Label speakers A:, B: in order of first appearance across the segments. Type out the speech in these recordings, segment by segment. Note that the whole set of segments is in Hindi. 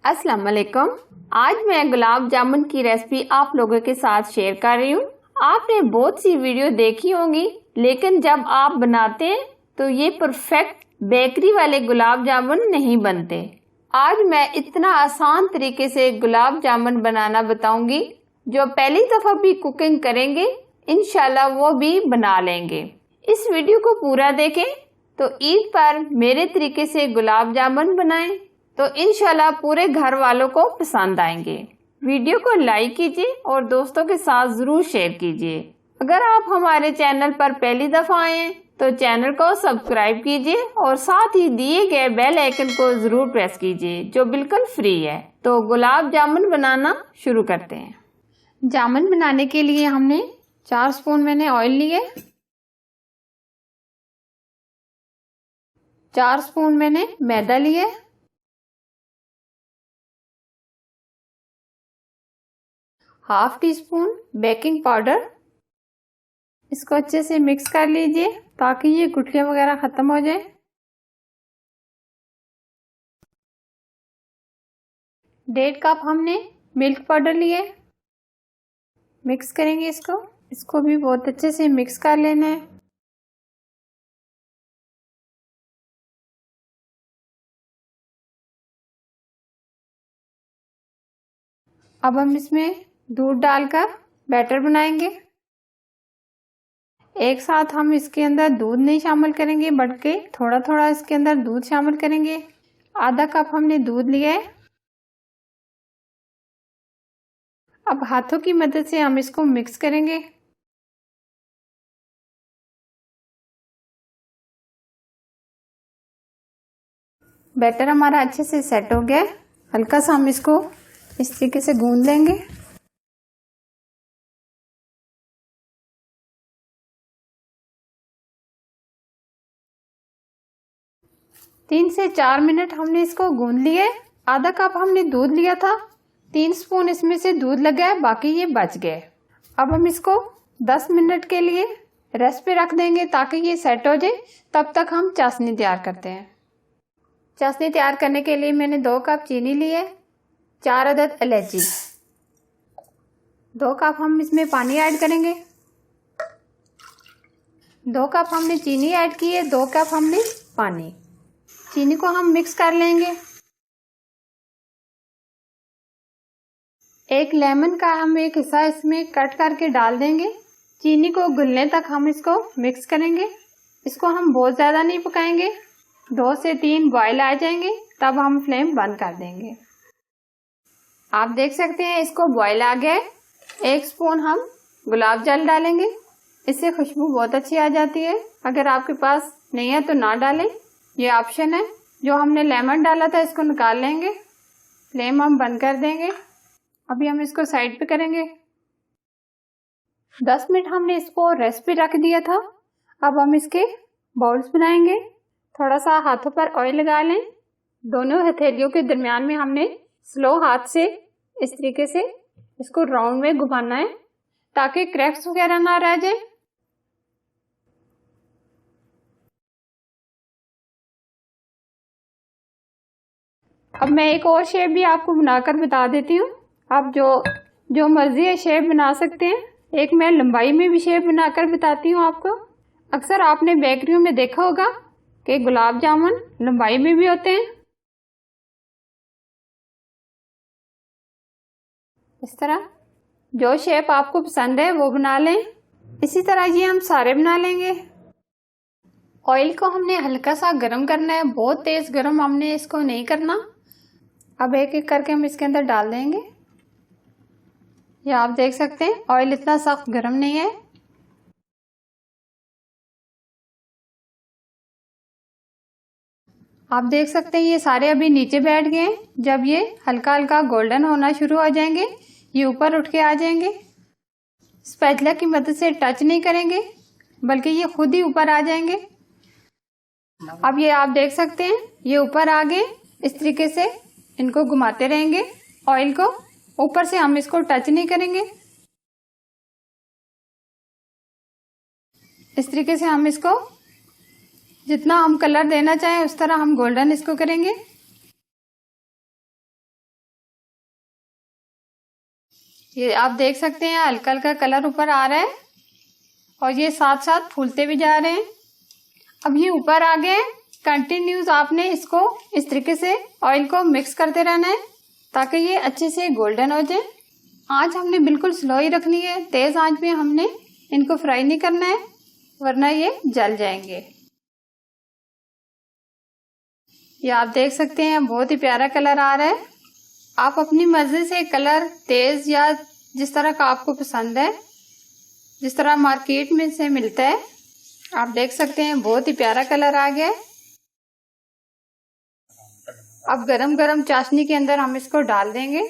A: अस्सलाम वालेकुम। आज मैं गुलाब जामुन की रेसिपी आप लोगों के साथ शेयर कर रही हूँ। आपने बहुत सी वीडियो देखी होंगी, लेकिन जब आप बनाते हैं तो ये परफेक्ट बेकरी वाले गुलाब जामुन नहीं बनते। आज मैं इतना आसान तरीके से गुलाब जामुन बनाना बताऊंगी, जो पहली दफा भी कुकिंग करेंगे इंशाल्लाह वो भी बना लेंगे। इस वीडियो को पूरा देखें तो ईद पर मेरे तरीके से गुलाब जामुन बनाएं तो इंशाल्लाह पूरे घर वालों को पसंद आएंगे। वीडियो को लाइक कीजिए और दोस्तों के साथ जरूर शेयर कीजिए। अगर आप हमारे चैनल पर पहली दफा आए हैं तो चैनल को सब्सक्राइब कीजिए और साथ ही दिए गए बेल आइकन को जरूर प्रेस कीजिए, जो बिल्कुल फ्री है। तो गुलाब जामुन बनाना शुरू करते हैं। जामुन बनाने के लिए हमने 4 स्पून मैंने ऑयल लिए, 4 स्पून मैंने मैदा लिए, 1/2 टीस्पून बेकिंग पाउडर। इसको अच्छे से मिक्स कर लीजिए ताकि ये गुठलियां वगैरह खत्म हो जाए। 1.5 कप हमने मिल्क पाउडर लिए। मिक्स करेंगे इसको भी बहुत अच्छे से मिक्स कर लेना है। अब हम इसमें दूध डालकर बैटर बनाएंगे। एक साथ हम इसके अंदर दूध नहीं शामिल करेंगे, बल्कि थोड़ा थोड़ा इसके अंदर दूध शामिल करेंगे। 1/2 कप हमने दूध लिया है। अब हाथों की मदद से हम इसको मिक्स करेंगे। बैटर हमारा अच्छे से सेट हो गया है। हल्का सा हम इसको इस तरीके से गूंद लेंगे। 3 से 4 मिनट हमने इसको गूंद लिया है। 1/2 कप हमने दूध लिया था, 3 स्पून इसमें से दूध लगा है, बाकी ये बच गए। अब हम इसको 10 मिनट के लिए रेस्ट पे रख देंगे ताकि ये सेट हो जाए। तब तक हम चाशनी तैयार करते हैं। चाशनी तैयार करने के लिए मैंने 2 कप चीनी ली है, 4 अदद इलायची, 2 कप हम इसमें पानी ऐड करेंगे। 2 कप हमने चीनी ऐड की है, 2 कप हमने पानी। चीनी को हम मिक्स कर लेंगे। 1 लेमन का हम एक हिस्सा इसमें कट करके डाल देंगे। चीनी को घुलने तक हम इसको मिक्स करेंगे। इसको हम बहुत ज़्यादा नहीं पकाएंगे, 2 से 3 बॉयल आ जाएंगे तब हम फ्लेम बंद कर देंगे। आप देख सकते हैं इसको बॉयल आ गया है। 1 स्पून हम गुलाब जल डालेंगे, इससे खुशबू बहुत अच्छी आ जाती है। अगर आपके पास नहीं है तो ना डालें, ये ऑप्शन है। जो हमने लेमन डाला था इसको निकाल लेंगे। फ्लेम हम बंद कर देंगे। अभी हम इसको साइड पे करेंगे। 10 मिनट हमने इसको रेस्ट पे रख दिया था। अब हम इसके बाउल्स बनाएंगे। थोड़ा सा हाथों पर ऑयल लगा लें। दोनों हथेलियों के दरमियान में हमने स्लो हाथ से इस तरीके से इसको राउंड में घुमाना है ताकि क्रैक्स वगैरह ना रह जाए। अब मैं एक और शेप भी आपको बनाकर बता देती हूँ। आप जो मर्जी है शेप बना सकते हैं। एक मैं लंबाई में भी शेप बनाकर बताती हूँ आपको। अक्सर आपने बेकरियों में देखा होगा कि गुलाब जामुन लंबाई में भी होते हैं। इस तरह जो शेप आपको पसंद है वो बना लें। इसी तरह ये हम सारे बना लेंगे। ऑयल को हमने हल्का सा गर्म करना है, बहुत तेज गर्म हमने इसको नहीं करना। अब एक एक करके हम इसके अंदर डाल देंगे। ये आप देख सकते हैं ऑयल इतना सख्त गर्म नहीं है। आप देख सकते हैं ये सारे अभी नीचे बैठ गए हैं। जब ये हल्का हल्का गोल्डन होना शुरू हो जाएंगे, ये ऊपर उठ के आ जाएंगे। स्पैचुला की मदद से टच नहीं करेंगे, बल्कि ये खुद ही ऊपर आ जाएंगे। अब ये आप देख सकते हैं ये ऊपर आ गए। इस तरीके से इनको घुमाते रहेंगे। ऑयल को ऊपर से हम इसको टच नहीं करेंगे। इस तरीके से हम इसको जितना हम कलर देना चाहें उस तरह हम गोल्डन इसको करेंगे। ये आप देख सकते हैं हल्का हल्का कलर ऊपर आ रहा है और ये साथ साथ फूलते भी जा रहे हैं। अब ये ऊपर आ गए। कंटिन्यूस आपने इसको इस तरीके से ऑयल को मिक्स करते रहना है ताकि ये अच्छे से गोल्डन हो जाए। आंच हमने बिल्कुल स्लो ही रखनी है, तेज आंच में हमने इनको फ्राई नहीं करना है वरना ये जल जाएंगे। ये आप देख सकते हैं बहुत ही प्यारा कलर आ रहा है। आप अपनी मर्जी से कलर तेज या जिस तरह का आपको पसंद है, जिस तरह मार्केट में से मिलता है, आप देख सकते हैं बहुत ही प्यारा कलर आ गया है। अब गरम गरम चाशनी के अंदर हम इसको डाल देंगे।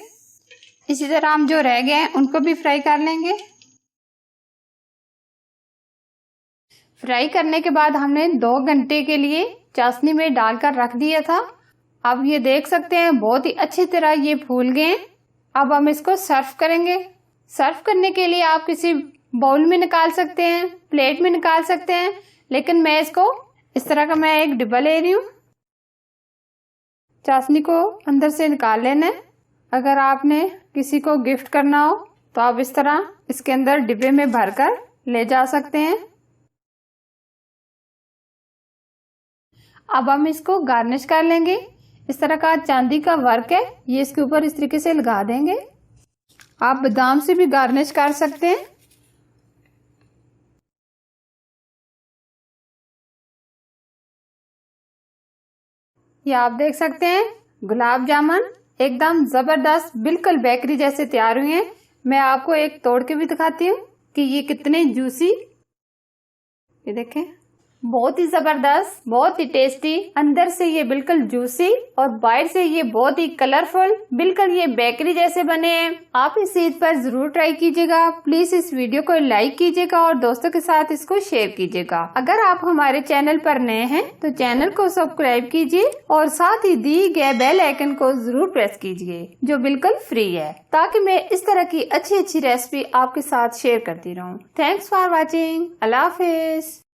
A: इसी तरह हम जो रह गए हैं उनको भी फ्राई कर लेंगे। फ्राई करने के बाद हमने 2 घंटे के लिए चाशनी में डालकर रख दिया था। अब ये देख सकते हैं बहुत ही अच्छी तरह ये फूल गए। अब हम इसको सर्व करेंगे। सर्व करने के लिए आप किसी बाउल में निकाल सकते हैं, प्लेट में निकाल सकते हैं, लेकिन मैं इसको इस तरह का मैं एक डिब्बा ले रही हूँ। चाशनी को अंदर से निकाल लेना है। अगर आपने किसी को गिफ्ट करना हो तो आप इस तरह इसके अंदर डिब्बे में भरकर ले जा सकते हैं। अब हम इसको गार्निश कर लेंगे। इस तरह का चांदी का वर्क है, ये इसके ऊपर इस तरीके से लगा देंगे। आप बादाम से भी गार्निश कर सकते हैं। ये आप देख सकते हैं गुलाब जामुन एकदम जबरदस्त बिल्कुल बेकरी जैसे तैयार हुए हैं। मैं आपको एक तोड़ के भी दिखाती हूँ कि ये कितने जूसी, ये देखें बहुत ही जबरदस्त, बहुत ही टेस्टी। अंदर से ये बिल्कुल जूसी और बाहर से ये बहुत ही कलरफुल, बिल्कुल ये बेकरी जैसे बने हैं। आप इस ईद पर जरूर ट्राई कीजिएगा। प्लीज इस वीडियो को लाइक कीजिएगा और दोस्तों के साथ इसको शेयर कीजिएगा। अगर आप हमारे चैनल पर नए हैं तो चैनल को सब्सक्राइब कीजिए और साथ ही दी गए बेल आइकन को जरूर प्रेस कीजिए जो बिल्कुल फ्री है, ताकि मैं इस तरह की अच्छी अच्छी रेसिपी आपके साथ शेयर करती रहूँ। Thanks for watching. Allah Hafiz.